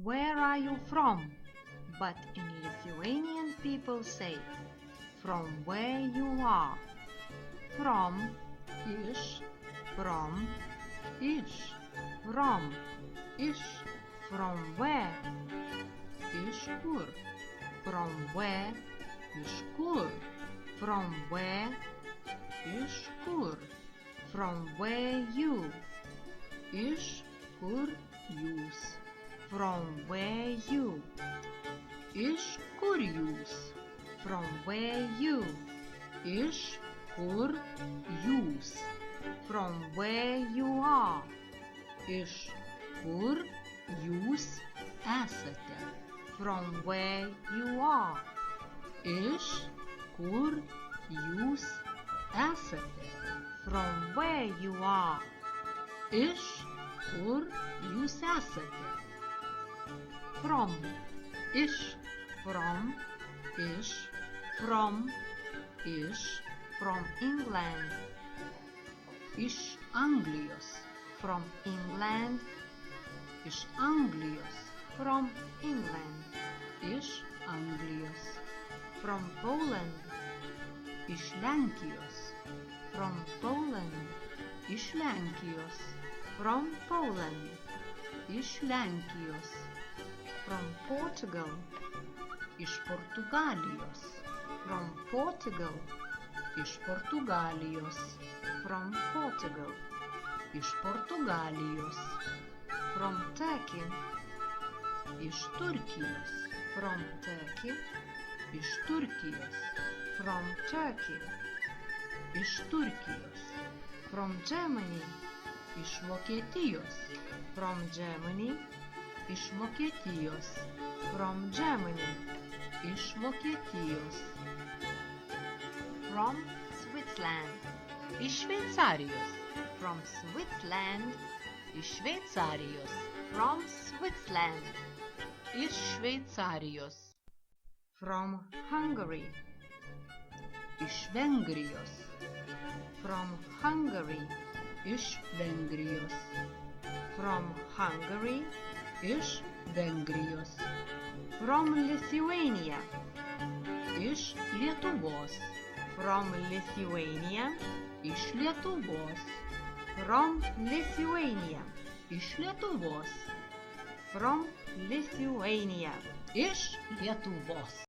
Where are you from? But in Lithuanian people say, from where you are. From, iš, from, iš, from where, iš kur, from where, iš kur, from where, iš kur, from where you, iš kur jūs, from where you, iš kur jūs, from where you, iš kur jūs, from where you are, iš kur jūs esate, from where you are, iš kur jūs esate, from where you are, iš kur jūs esate, from, iš, from, iš, from England, iš Anglijos, from England, iš Anglijos, from England, iš Anglijos, from Poland, iš Lenkijos, from Poland, iš Lenkijos, from Poland, iš Lenkijos, from Portugal, iš Portugalijos, from Portugal, iš Portugalijos, from Portugal, iš Portugalijos, from Turkey, iš Turkijos, from Turkey, iš Turkijos, from Turkey, iš Turkijos, from Germany, iš Vokietijos, from Germany, iš Vokietijos, from Germany, iš Vokietijos, from Switzerland, iš Šveicarijos, from Switzerland, iš Šveicarijos, from Switzerland, iš Šveicarijos, from Hungary, iš Vengrijos, from Hungary, iš Vengrijos, from Hungary, iš Vengrijos, from Lithuania, iš Lietuvos, from Lithuania, iš Lietuvos, from Lithuania, iš Lietuvos, from Lithuania, iš Lietuvos.